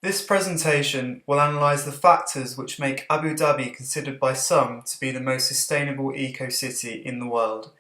This presentation will analyse the factors which make Abu Dhabi considered by some to be the most sustainable eco-city in the world.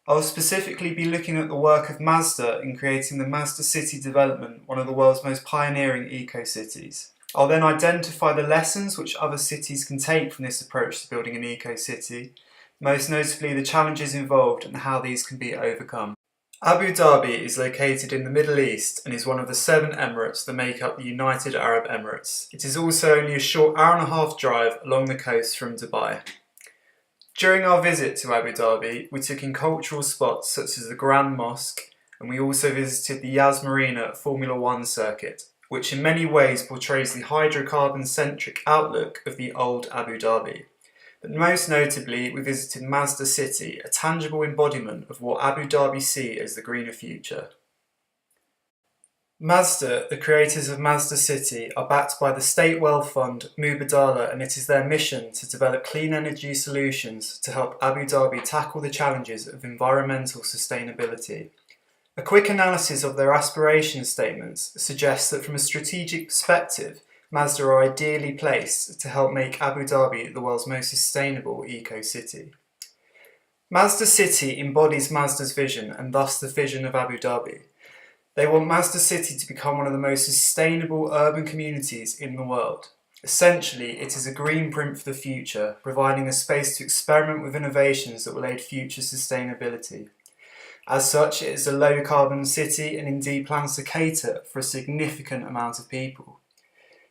I will specifically be looking at the work of Mazda in creating the Mazda City development, one of the world's most pioneering eco-cities. I'll then identify the lessons which other cities can take from this approach to building an eco-city, most notably the challenges involved and how these can be overcome. Abu Dhabi is located in the Middle East and is one of the 7 emirates that make up the United Arab Emirates. It is also only a short hour-and-a-half drive along the coast from Dubai. During our visit to Abu Dhabi, we took in cultural spots such as the Grand Mosque, and we also visited the Yas Marina Formula One circuit, which in many ways portrays the hydrocarbon-centric outlook of the old Abu Dhabi. But most notably, we visited Mazda City, a tangible embodiment of what Abu Dhabi see as the greener future. Mazda, the creators of Mazda City, are backed by the state wealth fund Mubadala, and it is their mission to develop clean energy solutions to help Abu Dhabi tackle the challenges of environmental sustainability. A quick analysis of their aspiration statements suggests that from a strategic perspective, Mazda are ideally placed to help make Abu Dhabi the world's most sustainable eco-city. Mazda City embodies Mazda's vision and thus the vision of Abu Dhabi. They want Mazda City to become one of the most sustainable urban communities in the world. Essentially, it is a greenprint for the future, providing a space to experiment with innovations that will aid future sustainability. As such, it is a low-carbon city and indeed plans to cater for a significant amount of people.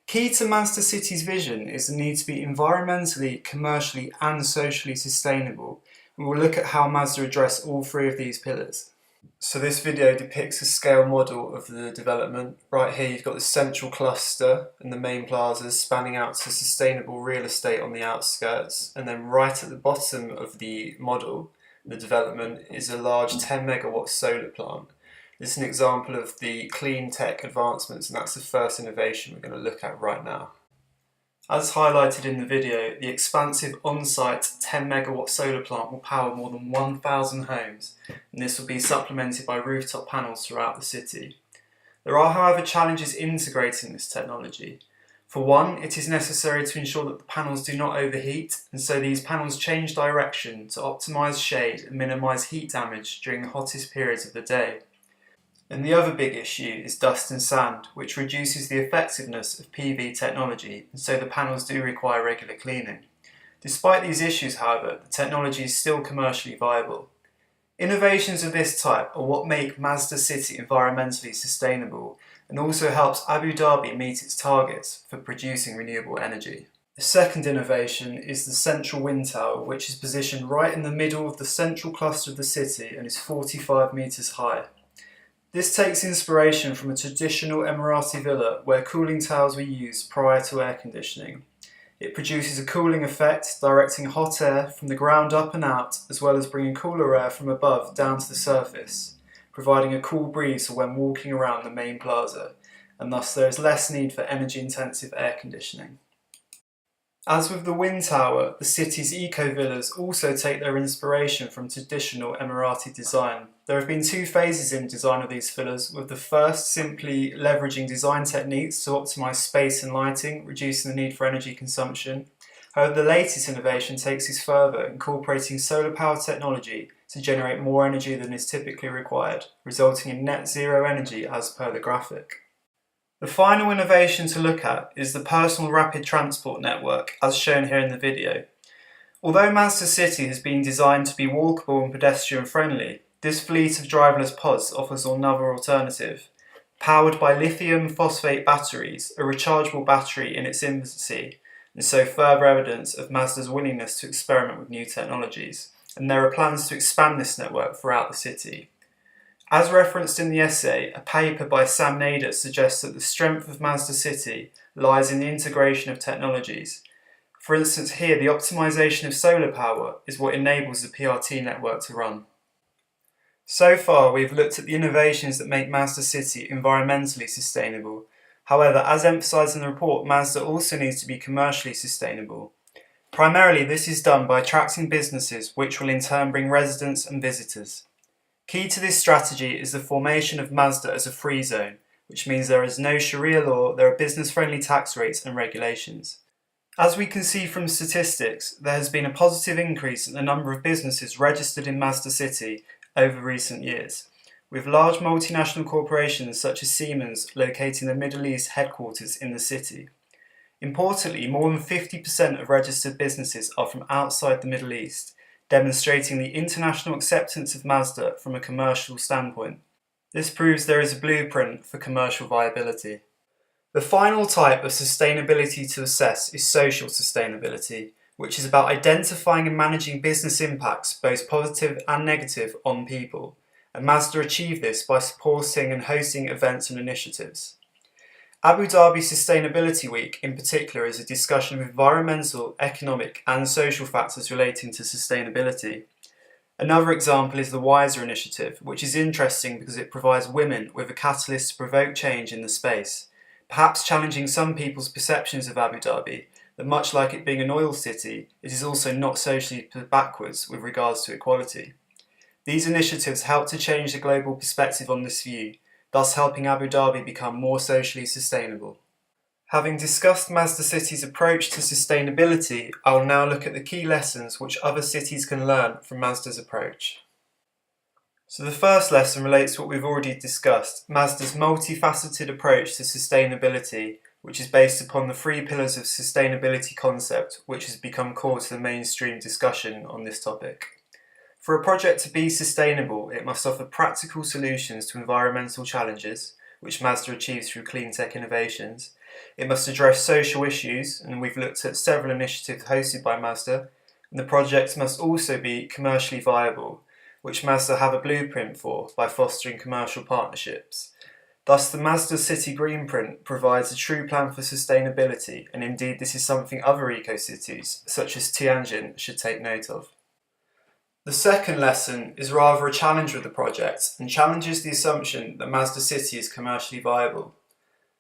Key to Mazda City's vision is the need to be environmentally, commercially and socially sustainable. We will look at how Mazda address all 3 of these pillars. So this video depicts a scale model of the development. Right here you've got the central cluster and the main plazas spanning out to sustainable real estate on the outskirts, and then right at the bottom of the model, the development, is a large 10 megawatt solar plant. This is an example of the clean tech advancements, and that's the first innovation we're going to look at right now. As highlighted in the video, the expansive on-site 10 megawatt solar plant will power more than 1,000 homes, and this will be supplemented by rooftop panels throughout the city. There are, however, challenges integrating this technology. For one, it is necessary to ensure that the panels do not overheat, and so these panels change direction to optimise shade and minimise heat damage during the hottest periods of the day. And the other big issue is dust and sand, which reduces the effectiveness of PV technology, and so the panels do require regular cleaning. Despite these issues, however, the technology is still commercially viable. Innovations of this type are what make Mazda City environmentally sustainable and also helps Abu Dhabi meet its targets for producing renewable energy. The second innovation is the central wind tower, which is positioned right in the middle of the central cluster of the city and is 45 metres high. This takes inspiration from a traditional Emirati villa where cooling towers were used prior to air conditioning. It produces a cooling effect, directing hot air from the ground up and out, as well as bringing cooler air from above down to the surface, providing a cool breeze for when walking around the main plaza, and thus there is less need for energy-intensive air conditioning. As with the wind tower, the city's eco-villas also take their inspiration from traditional Emirati design. There have been 2 phases in design of these villas, with the first simply leveraging design techniques to optimise space and lighting, reducing the need for energy consumption. However, the latest innovation takes this further, incorporating solar power technology to generate more energy than is typically required, resulting in net zero energy as per the graphic. The final innovation to look at is the personal rapid transport network, as shown here in the video. Although Mazda City has been designed to be walkable and pedestrian friendly, this fleet of driverless pods offers another alternative. Powered by lithium phosphate batteries, a rechargeable battery in its infancy, and so further evidence of Mazda's willingness to experiment with new technologies, and there are plans to expand this network throughout the city. As referenced in the essay, a paper by Sam Nader suggests that the strength of Mazda City lies in the integration of technologies. For instance, here the optimization of solar power is what enables the PRT network to run. So far, we've looked at the innovations that make Mazda City environmentally sustainable. However, as emphasised in the report, Mazda also needs to be commercially sustainable. Primarily, this is done by attracting businesses, which will in turn bring residents and visitors. Key to this strategy is the formation of Mazda as a free zone, which means there is no Sharia law, there are business-friendly tax rates and regulations. As we can see from statistics, there has been a positive increase in the number of businesses registered in Mazda City over recent years, with large multinational corporations such as Siemens locating their Middle East headquarters in the city. Importantly, more than 50% of registered businesses are from outside the Middle East, demonstrating the international acceptance of Mazda from a commercial standpoint. This proves there is a blueprint for commercial viability. The final type of sustainability to assess is social sustainability, which is about identifying and managing business impacts, both positive and negative, on people. And Mazda achieved this by supporting and hosting events and initiatives. Abu Dhabi Sustainability Week in particular is a discussion of environmental, economic and social factors relating to sustainability. Another example is the Wiser initiative, which is interesting because it provides women with a catalyst to provoke change in the space, perhaps challenging some people's perceptions of Abu Dhabi, that much like it being an oil city, it is also not socially backwards with regards to equality. These initiatives help to change the global perspective on this view, thus helping Abu Dhabi become more socially sustainable. Having discussed Mazda City's approach to sustainability, I will now look at the key lessons which other cities can learn from Mazda's approach. So the first lesson relates to what we've already discussed, Mazda's multifaceted approach to sustainability, which is based upon the 3 pillars of sustainability concept, which has become core to the mainstream discussion on this topic. For a project to be sustainable, it must offer practical solutions to environmental challenges, which Mazda achieves through clean tech innovations. It must address social issues, and we've looked at several initiatives hosted by Mazda, and the projects must also be commercially viable, which Mazda have a blueprint for by fostering commercial partnerships. Thus, the Mazda City Greenprint provides a true plan for sustainability, and indeed this is something other eco-cities, such as Tianjin, should take note of. The second lesson is rather a challenge with the project, and challenges the assumption that Mazda City is commercially viable.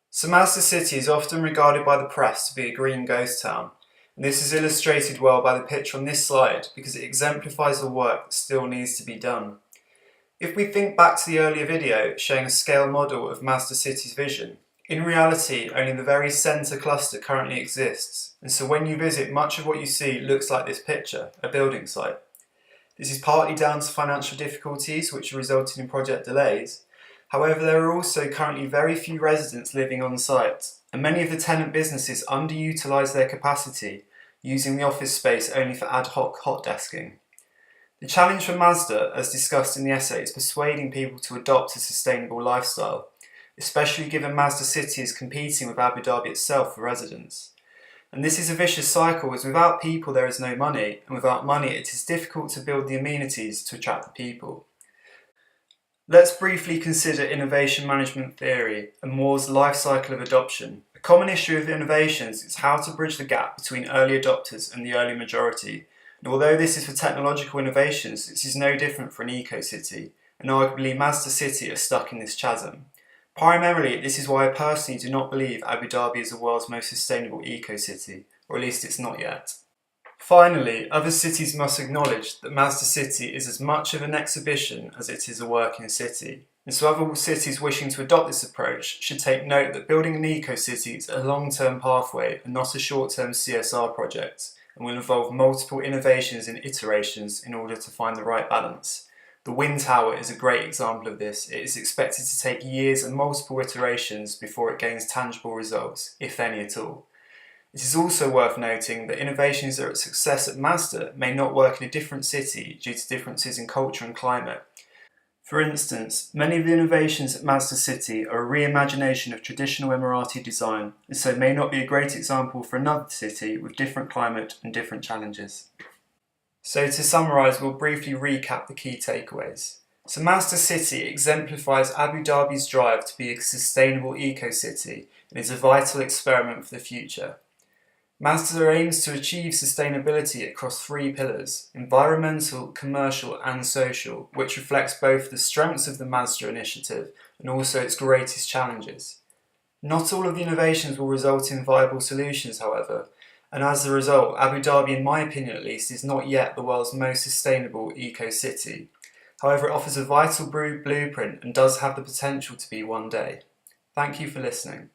So Mazda City is often regarded by the press to be a green ghost town, and this is illustrated well by the picture on this slide because it exemplifies the work that still needs to be done. If we think back to the earlier video showing a scale model of Mazda City's vision, in reality only the very centre cluster currently exists, and so when you visit, much of what you see looks like this picture, a building site. This is partly down to financial difficulties which are resulting in project delays. However, there are also currently very few residents living on site, and many of the tenant businesses underutilise their capacity, using the office space only for ad hoc hot desking. The challenge for Mazda, as discussed in the essay, is persuading people to adopt a sustainable lifestyle, especially given Mazda City is competing with Abu Dhabi itself for residents. And this is a vicious cycle, as without people there is no money, and without money it is difficult to build the amenities to attract the people. Let's briefly consider innovation management theory and Moore's life cycle of adoption. A common issue with innovations is how to bridge the gap between early adopters and the early majority. And although this is for technological innovations, this is no different for an eco-city, and arguably Mazda City are stuck in this chasm. Primarily, this is why I personally do not believe Abu Dhabi is the world's most sustainable eco-city, or at least it's not yet. Finally, other cities must acknowledge that Mazda City is as much of an exhibition as it is a working city, and so other cities wishing to adopt this approach should take note that building an eco-city is a long-term pathway and not a short-term CSR project, and will involve multiple innovations and iterations in order to find the right balance. The wind tower is a great example of this. It is expected to take years and multiple iterations before it gains tangible results, if any at all. It is also worth noting that innovations that are a success at Mazda may not work in a different city due to differences in culture and climate. For instance, many of the innovations at Mazda City are a reimagination of traditional Emirati design, and so may not be a great example for another city with different climate and different challenges. So to summarise, we'll briefly recap the key takeaways. So Mazda City exemplifies Abu Dhabi's drive to be a sustainable eco-city and is a vital experiment for the future. Mazda aims to achieve sustainability across 3 pillars: environmental, commercial and social, which reflects both the strengths of the Mazda initiative and also its greatest challenges. Not all of the innovations will result in viable solutions, however, and as a result, Abu Dhabi, in my opinion at least, is not yet the world's most sustainable eco-city. However, it offers a vital blueprint and does have the potential to be one day. Thank you for listening.